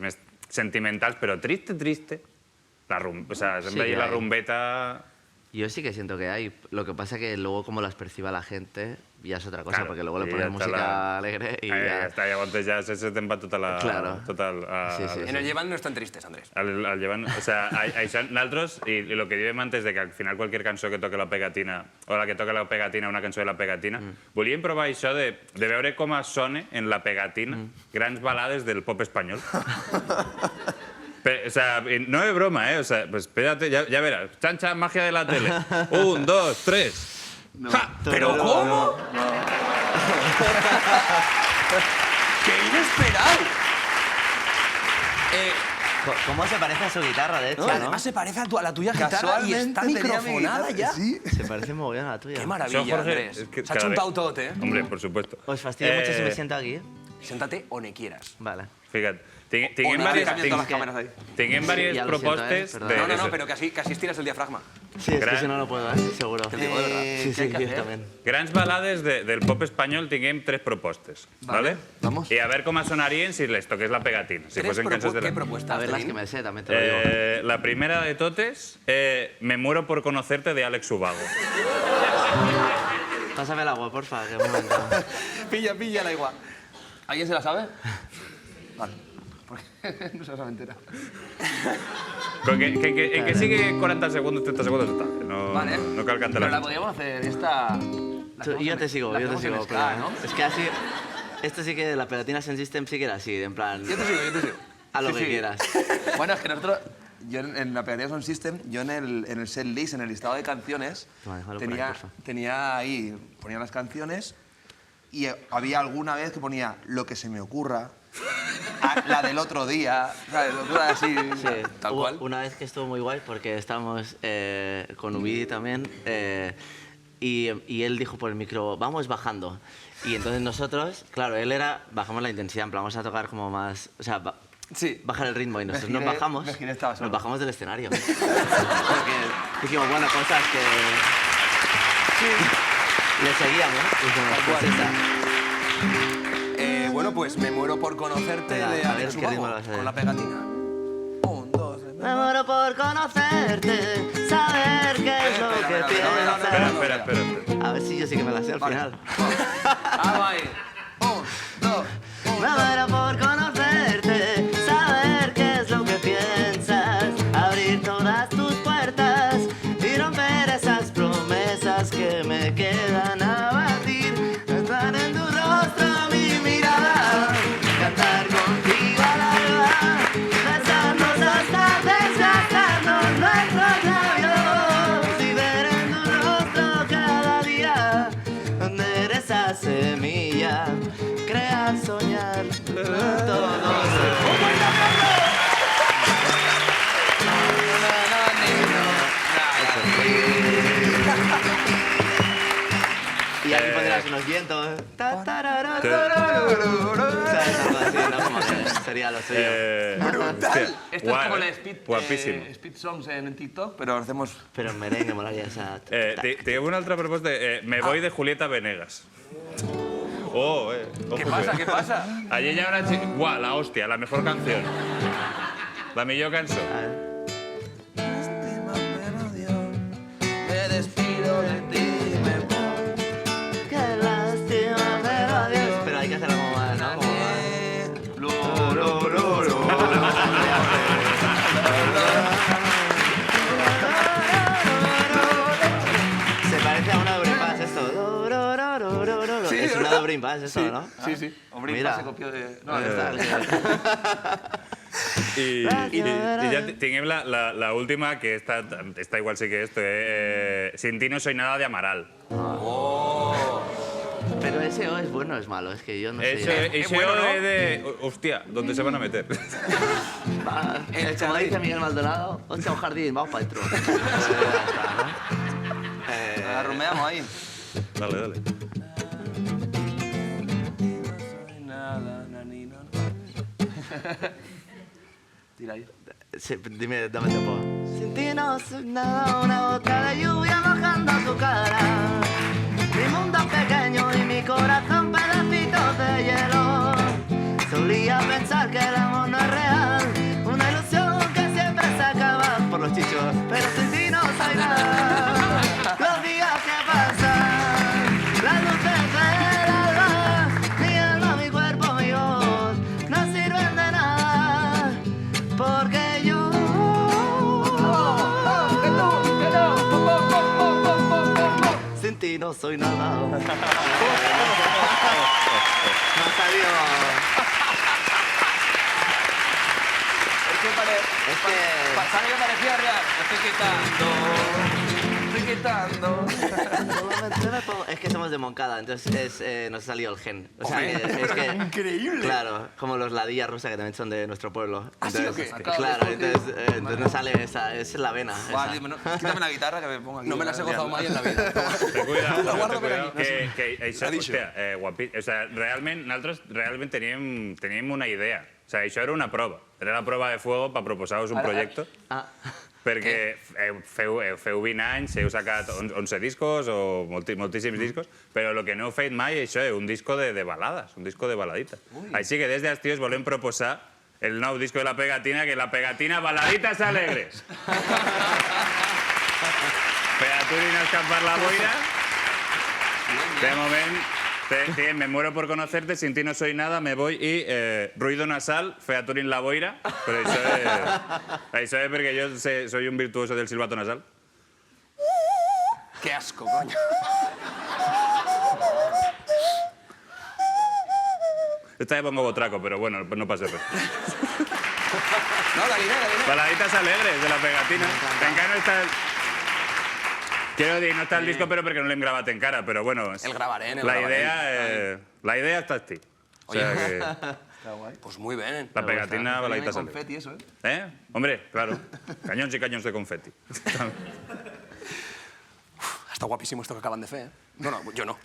sentimentals, però triste. O sea, Sí, sempre hi ha la hay. rumbeta... Yo sí que siento que hay. Lo que pasa que luego como las perciba la gente ya es otra cosa, Claro, porque luego le y pones ya está música alegre y Ja ya... està, llavors ja se te'n va tota la... Claro. Sí, sí, En el Llevant no están tristes, Andrés. Al llevant, o sea, això, nosaltres, i lo que diem antes de que al final cualquier cançó que toque la pegatina, o la que toque la pegatina, una cançó de la pegatina, volíem provar això de veure com sona en la pegatina grans balades del pop espanyol. O sea, no es broma, ¿eh? O sea, pues espérate, ya verás. Chancha, magia de la tele. 1, 2, 3. ¡Ja! ¿Pero cómo? ¡Qué inesperado! ¿Cómo se parece a su guitarra, de hecho, No, no? además se parece a la tuya guitarra y está tenía mi microfonada guitarra, ya. Sí. Se parece mogollón a la tuya. ¡Qué Això, maravilla, Jorge, Andrés! es que Se ha cada chuntado vez- todo, ¿eh? Hombre, por supuesto. Os fastidia mucho si me siento aquí, ¿eh? Siéntate donde quieras. Vale. Fíjate, O tinguem no, diverses, cambiant todas las cámaras ahí. tinguem Sí, diverses ja lo siento, propostes perdó. de... No, pero que así estiras el diafragma. Sí, es que Gran- si no, no puedo, ¿eh? Seguro. Te digo de verdad. Sí, sí, ¿Qué hay que yo hacer? también. Grans balades del pop espanyol tinguem 3 propostes, ¿vale? vamos. I a veure com sonarien si les toqués la pegatina. Si fossin cançons de ¿Qué la... propuestas? A ver las que Tenim? me sé, también te lo digo. La primera de totes, Me muero por conocerte, de Alex Ubago. Pásame el agua, porfa, que un momento. Pilla la igual. ¿Alguien se la sabe? Vale. Porque no se la sabe entera. En que sigue 40 segundos, 30 segundos está. No, Vale. no cal cantar Pero la la... podríamos hacer esta... Yo te sigo, la yo te hacemos en sigo. ska, pero ¿no? Es que así... Esto sí que, la pegatina Sound System sí que era así, en plan... Yo te sigo. A lo Sí, que sí. quieras. Bueno, es que nosotros, yo en la pegatina Sound System, yo en el set list, en el listado de canciones, Toma, déjalo por ahí, porfa. tenía ahí, ponía las canciones y había alguna vez que ponía lo que se me ocurra, la del otro día, ¿sabes? Así, Sí, tal hubo cual. una vez que estuvo muy guay porque estábamos con Ubidi también y él dijo por el micro, vamos bajando. Y entonces nosotros, claro, bajamos la intensidad, en plan, vamos a tocar como más, o sea, Sí. bajar el ritmo y nosotros Me giré- nos bajamos, me giré, estaba solo. nos bajamos del escenario. Porque dijimos, bueno, cosas que... Le seguíamos, dijimos, Tal pues cual. esa. Bueno, pues me muero por conocerte Venga, de a Alex ver qué ritmo Ubago, lo vas a hacer. con la pegatina. 1, 2, 3. Me muero por conocerte, saber qué es lo que Espera. piensas. A ver si yo sí que me la sé al final. Vamos ahí. 1, 2. Me muero por conocerte, saber qué es lo que piensas, abrir todas tus puertas y romper esas promesas que me quedan a batir, estar en tu rostro mi mirada, cantar contigo al alba, besarnos hasta desgastarnos nuestros labios y ver en tu rostro cada día donde eres esa semilla, crear, soñar, todos. Y aquí pondrás unos vientos. Ta, tarara, ¿sabes? Algo así, ¿no? Como que sería lo suyo. Hostia, Esto guay, es como el guapísimo. speed songs en TikTok, pero lo hacemos... Pero en merengue molaría esa. Tengo una otra propuesta. Me voy de Julieta Venegas. Ojo, ¿Qué pasa? ¿Qué pasa? Ayer ya una chica... Guau, la hostia, la mejor canción. La millor cançó. A ver. Lástima, pero Dios, me despido de ti, me voy. Qué lástima, pero adiós. Pero hay que hacerlo como más, ¿no? Como más. Se parece a una doble pass esto. Sí, Es una ¿verdad? doble pass esto, Sí, ¿no? sí, sí. Hombre, Mira. se copió de... No, ya está. Y ya tengo la última, que esta igual sí que esto. Sin ti no soy nada de Amaral. Pero ese O es bueno o es malo, es que yo no sé. Ese bueno, ¿no? hostia, ¿dónde se van a meter? Va, es como dice Miguel Maldonado, hostia, un jardín, vamos para adentro. La rumeamos ahí. Dale, dale. No soy nada, nanino. Tira ahí. Dime, dame tiempo. Sin ti no soy nada, una gota de lluvia mojando tu cara. Mi mundo es pequeño y mi corazón pedacitos de hielo. Solía pensar que el amor no es real, una ilusión que siempre se acaba por los chichos. Pero sin ti no soy nada. Los días que pasan, las luces del alba, mi alma, mi cuerpo, mi voz, no sirven de nada. Porque yo sin ti no soy nada. No salió. Es que Pasaba que parecía real. Estoy quitando. es que somos de Moncada, entonces nos ha salido el gen. O sea, es que increíble. Claro, como los ladillas rusas que también son de nuestro pueblo. ¿Ah, sí, o qué? Claro, entonces nos sale esa, es la vena. Guau, esa. tío, quítame la guitarra que me pongo aquí. No me las he gozado más en la vida. Ten cuidado, La guardo per cuidado, aquí. que això, hòstia, guapi... O sea, nosaltres realment teníem una idea. O sea, això era una prova. Era la prova de fuego per proposar-vos un projecte. Ah, Perquè feu 20 anys, heu sacat 11 discos o moltíssims discos, però el que no heu fet mai això és un disco de balades, un disco de baladites. Així que des dels tios volem proposar el nou disco de la Pegatina, que és la Pegatina Baladitas Alegres. Featuring Escampar la Boira. De moment, me muero por conocerte, sin ti no soy nada, me voy y ruido nasal, featuring la Boira. Però això és perquè jo soy un virtuoso del silbato nasal. Qué asco, coño. Esta vez pongo botraco, pero bueno, no pasa res. No, Galina. Baladitas alegres de la pegatina. Encara no està... Quiero dir, no està el disco, però perquè no l'hem gravat encara, però bueno... El gravarem, La idea està aquí. O sea que... Está guay. Pues muy bien. La pegatina, baladitas Tiene alegres. confeti eso, ¿eh? ¿Eh? Hombre, claro. Cañones y cañones de confeti. Está guapísimo esto que acaban de hacer, ¿eh? No, yo no.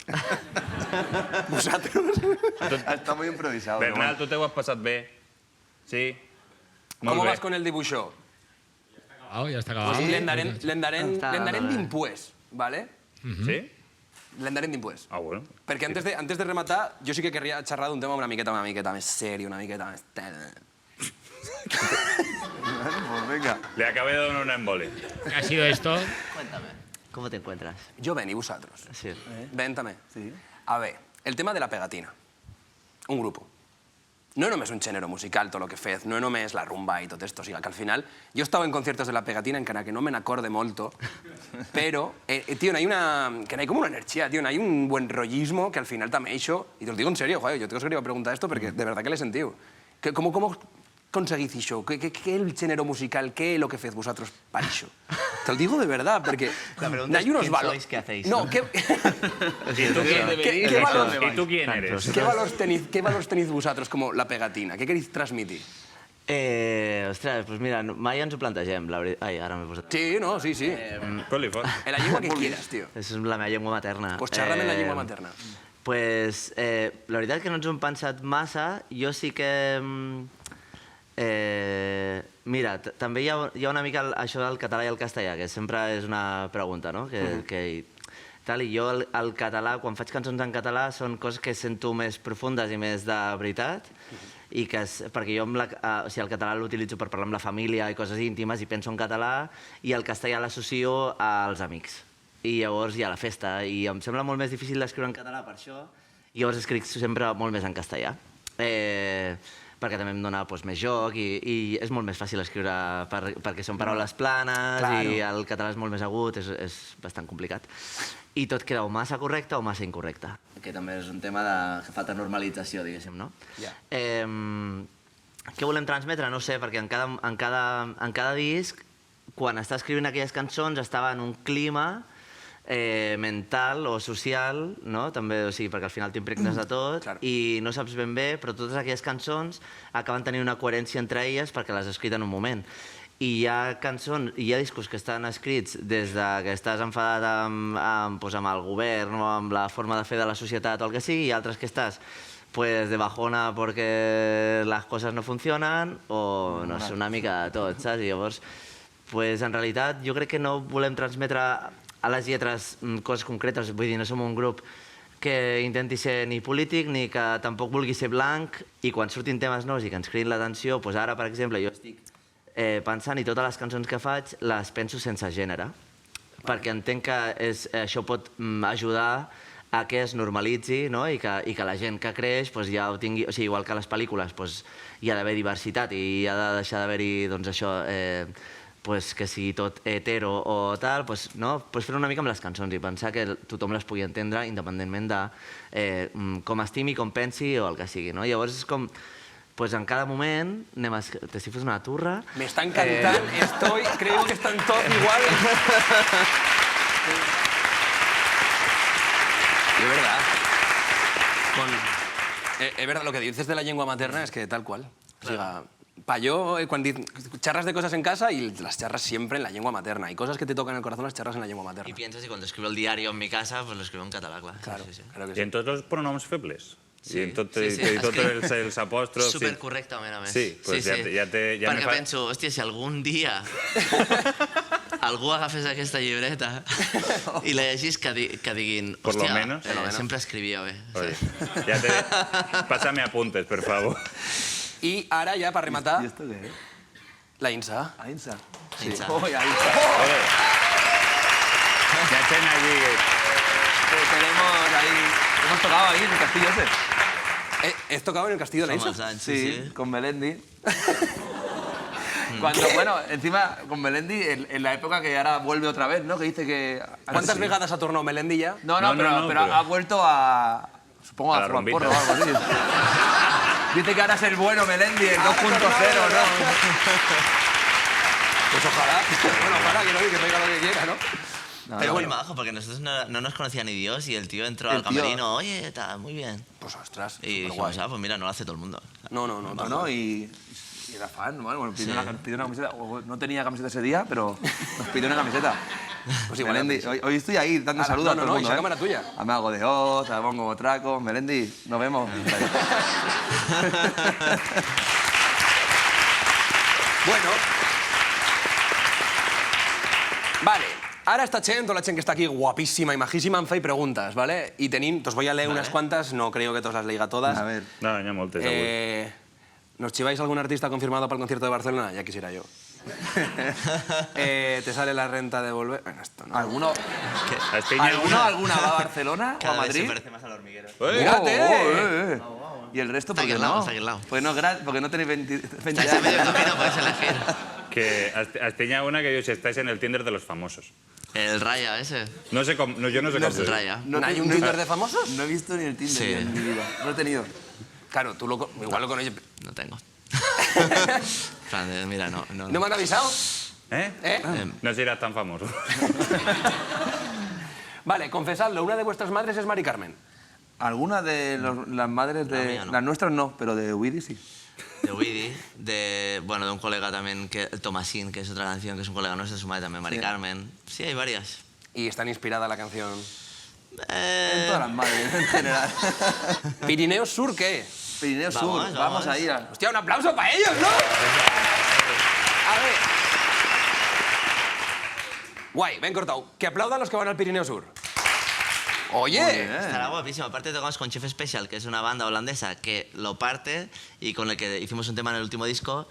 Vosaltres. Está muy improvisado. Bernal, tu t'ho has passat bé? Sí? Molt ¿Cómo bé. vas con el dibuixo? Ja està acabat. Pues l'endarem Està bé. d'impués, ¿vale? Sí? L'endarem d'impués. Ah, bueno. Perquè antes de rematar, jo sí que querria xerrar d'un tema una miqueta més sèrio, una miqueta més... Pues venga. Le acabé de donar un embole. ¿Qué ha sido esto? Cuéntame, ¿cómo te encuentras? Jo ben i vosaltres. Sí. Ben també. Sí. A ver, el tema de la pegatina. Un grupo. No només un género musical, tot el que fez, no només la rumba i tot esto, o sigui, que al final jo estava en conciertos de la pegatina encara que no me n'acorde molto, pero, tío, hay como una energía, tío, hay un buen rollismo que al final també això, y te lo digo en serio, joder, yo te os quería preguntar esto porque de verdad que l'he sentit. ¿Cómo conseguís això? ¿Qué el género musical, qué lo que fez vosotros para això? Te lo digo de verdad, porque La pregunta hay es unos quién valores. sois, qué hacéis, No, ¿no? ¿qué ¿Y tú quién eres? ¿Qué valores tenéis vosotros como la pegatina? ¿Qué queréis transmitir? Ostres, doncs mira, mai ens ho plantegem, la veritat. Ai, ara m'he posat... Sí, no, sí. Col·li fot. En la llengua que quieras, tío. És la meva llengua materna. Pues xerra'm en la llengua materna. Pues, la veritat és que no ens ho hem pensat massa. Jo sí que... mira, també hi ha una mica això del català i el castellà, que sempre és una pregunta, no? Tal, i jo el català, quan faig cançons en català, són coses que sento més profundes i més de veritat, i que perquè jo el català l'utilitzo per parlar amb la família i coses íntimes i penso en català, i el castellà l'associo als amics. I llavors hi ha la festa, i em sembla molt més difícil d'escriure en català per això, i llavors escric sempre molt més en castellà. Perquè també em dona més joc i és molt més fàcil escriure perquè són paraules planes i el català és molt més agut, és bastant complicat. I tot queda o massa correcte o massa incorrecte, que també és un tema que falta normalització, diguéssim, no? Què volem transmetre? No sé, perquè en cada disc, quan està escrivint aquelles cançons, estava en un clima mental o social, no? També, o sigui, perquè al final t'impregnes de tot i no saps ben bé, però totes aquelles cançons acaben tenint una coherència entre elles perquè les has escrit en un moment. I hi ha cançons, hi ha discos que estan escrits des que estàs enfadat amb el govern o amb la forma de fer de la societat o el que sigui, i altres que estàs de bajona perquè les coses no funcionen o no sé, una mica de tot, saps? I llavors, en realitat, jo crec que no volem transmetre a les lletres coses concretes, vull dir, no som un grup que intenti ser ni polític ni que tampoc vulgui ser blanc, i quan surtin temes nous i que ens cridin l'atenció, ara, per exemple, jo estic pensant i totes les cançons que faig les penso sense gènere, perquè entenc que això pot ajudar a que es normalitzi i que la gent que creix ja ho tingui, o sigui, igual que a les pel·lícules hi ha d'haver diversitat i hi ha de deixar d'haver-hi això, que sigui tot hetero o tal, fer una mica amb les cançons i pensar que tothom les pugui entendre independentment de com estimi, com pensi o el que sigui. Llavors és com, en cada moment, te si fos una turra... Me está encantando, creo que están todos igual. Es verdad. Es verdad, lo que dices de la lengua materna es que tal cual. O sea, para yo, cuando charras de cosas en casa y las charras siempre en la lengua materna. Y cosas que te tocan el corazón las charras en la lengua materna. Y piensas, y cuando escribo el diario en mi casa, pues lo escribo en català, clar. Claro, sí. claro que sí. I en tots els pronoms febles? Sí, I tots els apòstrofs... Supercorrectament, a més. Sí, doncs ja perquè penso, hòstia, si algun dia algú agafés aquesta llibreta i la llegís, que diguin, hòstia, sempre escrivia bé. Pásame apuntes, per favor. Y ahora ya, para rematar... ¿Y esto qué es? La INSA. ¿A INSA? Sí. ¡Oye, INSA! Ya estén allí. Tenemos ahí... Hemos tocado ahí en el castillo ese. ¿Has tocado en el castillo de la INSA? Sí, con Melendi. Cuando, encima, con Melendi, en la época que ahora vuelve otra vez, ¿no? Que dice que... ¿Cuántas vegadas ha tornado Melendi ya? No, pero ha vuelto a... Supongo a fumar porro o algo así. Dice que ahora es el bueno, Melendi, el 2.0, Ahora ¿no? Pues ojalá. Bueno, ojalá que traiga lo que quiera, ¿no? Pero muy majo, porque nosotros no nos conocía ni Dios y el tío entró al camerino, oye, está muy bien. Pues ostras, Y dijimos, pues mira, no lo hace todo el mundo. No, y era fan, bueno, pidió una camiseta. No tenía camiseta ese día, pero nos pidió una camiseta. Pues sí, Melendi, hoy estoy ahí dando saludos a todo el mundo. esa cámara tuya. A Mago de Oz, a Bongo Traco, Melendi, nos vemos. Bueno. Vale. Ara està gent, tota la gent que està aquí guapíssima i majíssima, em feia preguntes, ¿vale? I tenim, os voy a leer unas cuantas, no creo que todas las leiga todas. A ver. No, n'hi ha moltes, avui. ¿Nos chiváis algún artista confirmado para el concierto de Barcelona? Ya quisiera yo. ¿Te sale la renta de volver? Bueno, esto no. ¿Alguna va a Barcelona o a Cada vez Madrid? se parece más al hormiguero. ¡Mírate! ¿Y el resto Está por aquí qué al lado, no? está aquí al lado. Pues no, porque no tenéis 20 Estáis a medio camino, puedes elegir. Que has tenido una que diu si estáis en el Tinder de los famosos. El Raya ese. No sé com, no, yo no sé com El Raya. ¿No hay un Tinder de famosos? No he visto ni el Tinder Sí. en mi vida. No he tenido. Claro, tú igual lo conoces. No tengo. Fran, mira, no. ¿No me han avisado? ¿Eh? No serás tan famoso. Vale, confesadlo, una de vuestras madres es Mari Carmen. Alguna de las madres La de... mía no. Las nuestras no, pero de Widi sí. De Widi, de un colega también, el Tomasín, que es otra canción, que es un colega nuestro, su madre también, Mari Carmen. Sí, hay varias. Y están inspirada la canción. En todas las madres, en general. ¿Pirineos Sur qué? Pirineo Sur, vamos a ir a... Hostia, un aplauso para ellos, ¿no? A ver. Guay, ven cortado. Que aplaudan los que van al Pirineo Sur. Oye. Estará guapísimo. Aparte tocamos con Chef Special, que es una banda holandesa que lo parte y con el que hicimos un tema en el último disco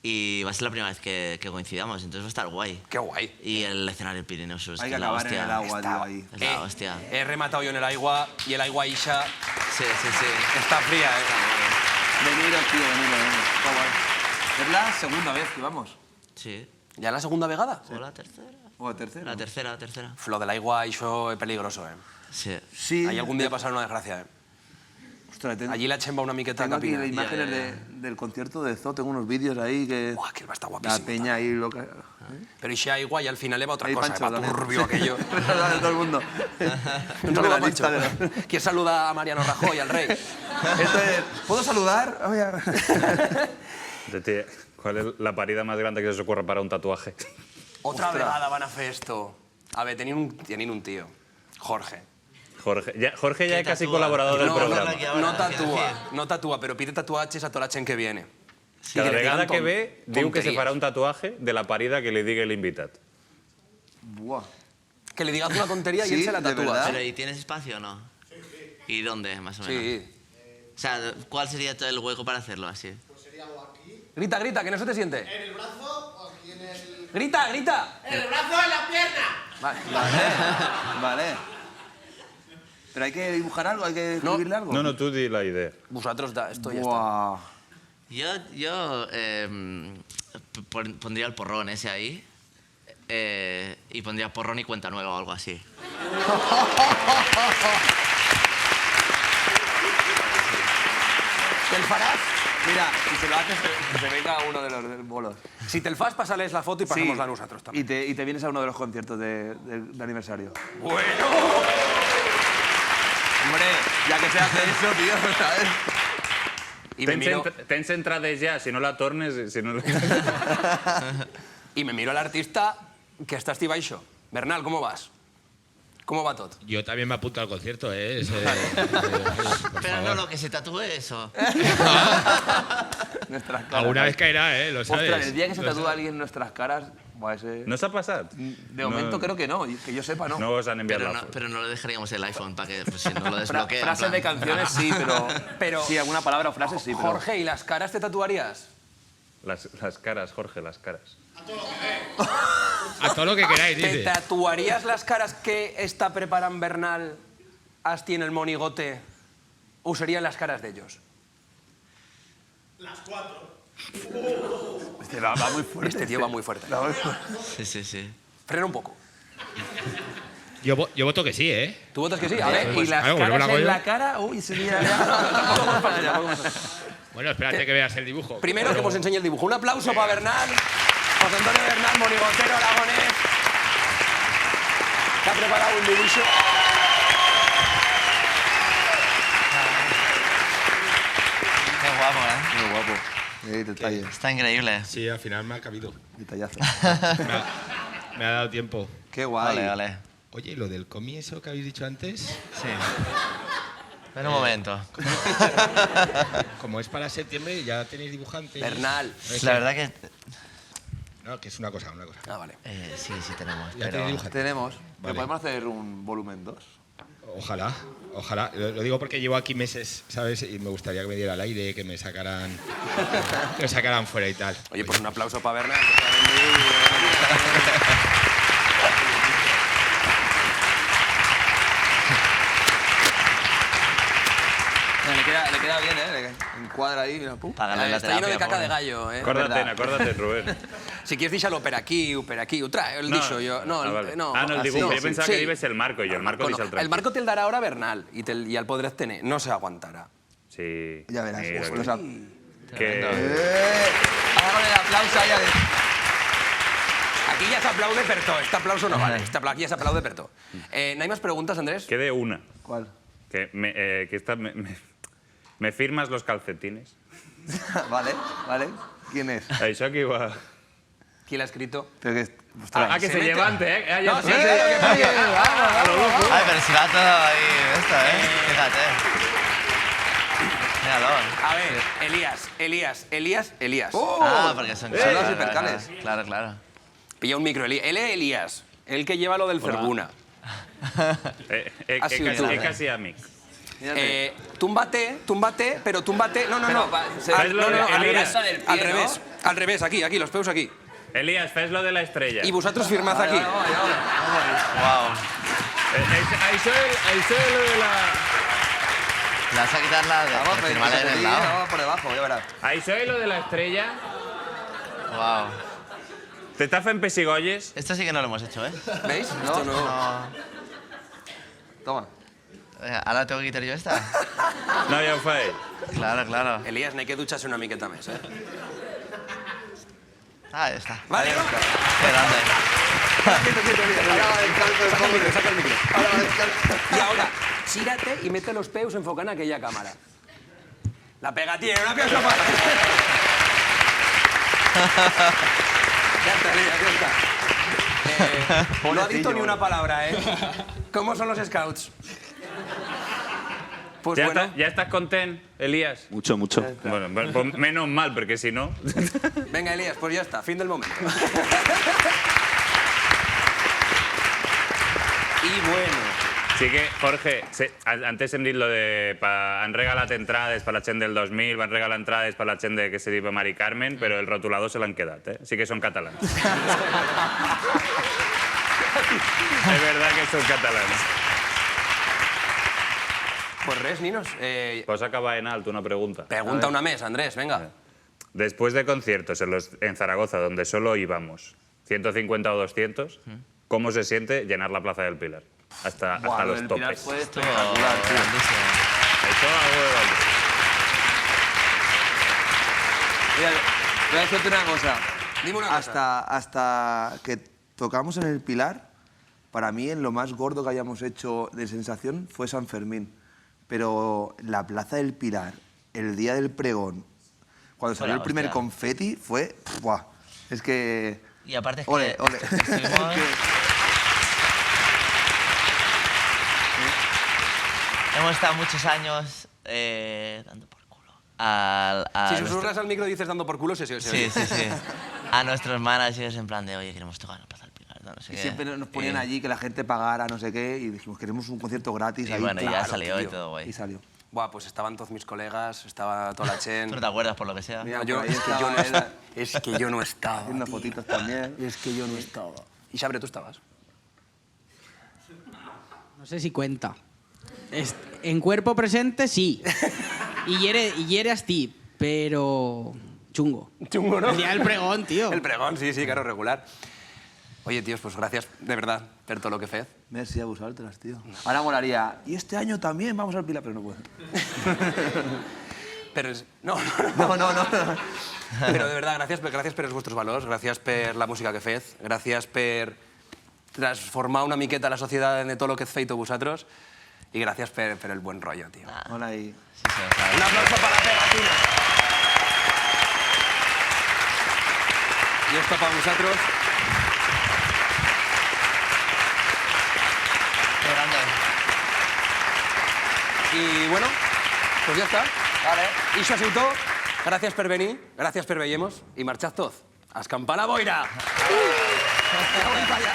y va a ser la primera vez que coincidamos, entonces va a estar guay. Qué guay. Y el escenario del Pirineo Sur. Hay que que es la acabar en hostia. el agua, tío, ahí. Es la hostia. He rematado yo en el agua y el agua Isha Sí. está fría, ¿eh? Veniros, tío, veniros. Está guay. Es la segunda vez que vamos. Sí. ¿Ya la segunda vegada? ¿O la tercera? ¿O la tercera? La tercera. Lo del agua Isha es peligroso, ¿eh? Sí. Sí. Ahí algún día pasará una desgracia, ¿eh? Ostras, Allí la chemba una miqueta tengo aquí capina. las imágenes del concierto de Zoo, tengo unos vídeos ahí que... Buah, que va a estar La guapísimo. peña ahí loca. Pero Isha igual y al final le va otra Ahí cosa, Pancho va también. turbio aquello. De todo el mundo. Un saludo a La lista Pancho. de ¿Quién saluda a Mariano Rajoy, al rey? ¿Puedo saludar? Tía, ¿cuál es la parida más grande que se os ocurre para un tatuaje? Otra vegada van a hacer esto. A ver, tenían un tío, Jorge. Jorge ya es casi tatúa? colaborador del No, programa. no tatúa, pero pide tatuajes a toda la gent que viene. Cada que le vegada digan que ve, diu que se tonterías. farà un tatuaje de la parida que li digui l'invitat. Buah. Que le digas una tontería y Sí, él se la de tatúa. verdad. Pero ¿y tienes espacio o no? ¿Y dónde, más o menos? Sí. O sea, ¿cuál sería todo el hueco para hacerlo así? Grita, grita, que no se te siente. ¿En el brazo o aquí en el...? Grita, grita. ¡En el brazo, en la pierna! Vale. Vale. ¿Pero hay que dibujar algo? ¿Hay que escribirle algo? No, tú di la idea. Vosotros, esto ya está. Buah. Yo pondría el porrón ese ahí y pondría porrón y cuenta nueva o algo así. ¿Te el farás? Mira, si se lo haces, que se venga uno de los bolos. Si te el fas, pasales la foto y pasámosla a nosotros Y también. te vienes a uno de los conciertos de aniversario. Bueno. Hombre, ya que se hace eso, tío, ¿sabes? Y me miro, Tens entrades ja, si no la tornes... Si no... y me miro al artista que está estiva això. Bernal, ¿cómo vas? ¿Cómo va todo? Yo también me apunto al concierto, ¿eh? Pero no, lo que se tatúe eso. Nuestras caras. Alguna vez caerá, ¿eh? Lo sabes. Ostras, el día que se Lo tatúa sabes. alguien nuestras caras, buah, ese... No s'ha passat? De momento creo que no, que yo sepa no. No os han enviado Pero no le dejaríamos el iPhone para que pues, si no lo desbloquee. en Frases plan- de canciones sí, pero... Sí, alguna palabra o frase sí, pero... Jorge, ¿y las caras te tatuarías? Las caras, Jorge, las caras. A todo lo que queráis, ¿Te dice. tatuarías las caras que está preparando Bernal Asti en el monigote o serían las caras de ellos? Las 4. Este va muy fuerte. Este tío va muy fuerte. Va muy fuerte. Sí. Frena un poco. Yo voto que sí, ¿eh? ¿Tú votas que sí? A ver, Pues, y las claro, pues no caras la hago en yo. la cara... Uy, sería... Bueno, espérate que veas el dibujo. Primero que nos enseñe el dibujo. Un aplauso para Bernal. José Antonio Bernal, monigotero aragonés. Que ha preparado un dibujo. Qué guapo, ¿eh? Muy guapo. Detalle. Está increíble. Sí, al final me ha cabido. Detallazo. Me ha dado tiempo. Qué guay. Vale, vale. Oye, ¿y lo del comi eso que habéis dicho antes? Sí. Espera un momento. Como es para septiembre, ya tenéis dibujantes. Bernal. La verdad que... No, que es una cosa. Ah, vale. sí, sí tenemos. Ya tenéis dibujantes. Tenemos. Vale. ¿Podemos hacer un volumen 2? Ojalá. Lo digo porque llevo aquí meses, ¿sabes? Y me gustaría que me diera el aire, que me sacaran fuera y tal. Oye, pues un aplauso para Bernal. Le queda bien, ¿eh? Encuadra ahí, mira, pum. Está lleno de caca de gallo, ¿eh? Acórdate, Rubén. Si quieres, díxalo per aquí, trae, el dicho yo. No, vale. no. El dibujo. No, Yo pensaba sí. que ibas el marco, y el marco dice el El marco te el dará ahora Bernal y al podrás tener. No se aguantará. Sí. Ya verás. Mira, Pues, o sea, que... Hágale el aplauso ahí. Aquí ya se aplaude per todo. Este aplauso no vale. Aquí ya se aplaude per todo. ¿No hay más preguntas, Andrés? Quede una. ¿Cuál? Que esta... ¿Me firmas los calcetines? Vale. ¿Quién es? Això qui va... ¿Quién la ha escrito? Pero que, que se levante, ¿eh? No, sí, claro que pague. Ay, pero si va todo ahí esto, ¿eh? Fíjate. Míralo. A ver, Elías. Ah, porque son son los hipercales. Claro. Pilla un micro, Elías. El que lleva lo del Ferbuna. Ha sido tú. casi amic. Túmbate, pero túmbate... No. Al revés, aquí, los peus aquí. Elías, fes lo de la estrella. Y vosotros firmad aquí. Wow. Això és lo de la... ¿Le vas a quitar la de firmarla en el lado? Vamos por debajo, ya verás. Això és lo de la estrella. Wow. Te está fent pessigolles. Esto sí que no lo hemos hecho, ¿eh? ¿Veis? Esto no... Toma. ¿Ahora tengo que quitar yo esta? No, ja ho fa ell. Claro. Elías, n'hay que dutxar-se una miqueta més, eh? Ah, ya está. Vale, no? Qué grande. Saca el micro. Y ahora, chírate y mete los peus enfocando en aquella cámara. La pegatina, una aplauso para... Ya está, Elías, ya está. No ha dicho ni una palabra, ¿eh? ¿Cómo son los scouts? Pues bueno. ¿Ya estás content, Elías? Mucho. Bueno, pues menos mal, porque si no... Venga, Elías, pues ya está, fin del momento. Y bueno... Sí que, Jorge, antes hem dit lo de... Han regalat entrades per la gent del 2000, van regalar entrades per la gent de que se diu Mari Carmen, però el rotulador se l'han quedat, eh? Sí que són catalans. Es verdad que són catalans. Pues res, ninos. Pues acaba en alto una pregunta. Pregunta una mes, Andrés, venga. Después de conciertos en Zaragoza, donde solo íbamos 150 o 200, ¿cómo se siente llenar la Plaza del Pilar? Hasta los topes. Fue espectacular, grandísimo. Eso algo de valor. Mira, voy a decirte una cosa. Dime una cosa. Hasta que tocamos en el Pilar, para mí en lo más gordo que hayamos hecho de sensación fue San Fermín. Pero la Plaza del Pilar, el día del pregón, cuando salió el primer confeti, fue... ¡Buah! Es que... Y aparte es que... Ole. Estuvimos... Hemos estado muchos años dando por culo. Si susurras al micro y dices dando por culo, se oye. Sí. A nuestros managers en plan de, oye, queremos tocar en la Plaza del Pilar. No sé Y qué. siempre nos ponían allí que la gente pagara no sé qué y dijimos, queremos un concierto gratis. Y ahí, bueno, claro, ya salió tío. y todo guay. Y salió. Buah, pues estaban todos mis colegas, estaba toda la ¿Tú chen. no te acuerdas por lo que sea? Mira, Yo, por ahí es que yo no estaba estaba. él Es que yo no estaba. haciendo tío. fotitos también. Es que yo no estaba. Y Sabre, tú estabas. No sé si cuenta. En cuerpo presente, sí. Y eres ti, pero... Chungo. Chungo, ¿no? El día del pregón, tío. El pregón, sí, claro, regular. Oye, tíos, pues gracias, de verdad, por todo lo que fez. Merci a vosotras, tío. Ahora molaría, y este año también vamos al Pilar, pero no puedo. No. Però de veritat, gràcies per els vostres valors, gràcies per la música que fez, gràcies per transformar una miqueta la societat en tot el que has feito vosaltres y gràcies per el buen rollo, tío. Hola ahí. Un aplauso para la pegatina. Y esto para vosotros. Qué grande. Y bueno, pues ya está. Vale. I això ha sigut tot. Gràcies per venir, gràcies per veiem-nos i marxat tots. A escampar la boira! Avui pa allà.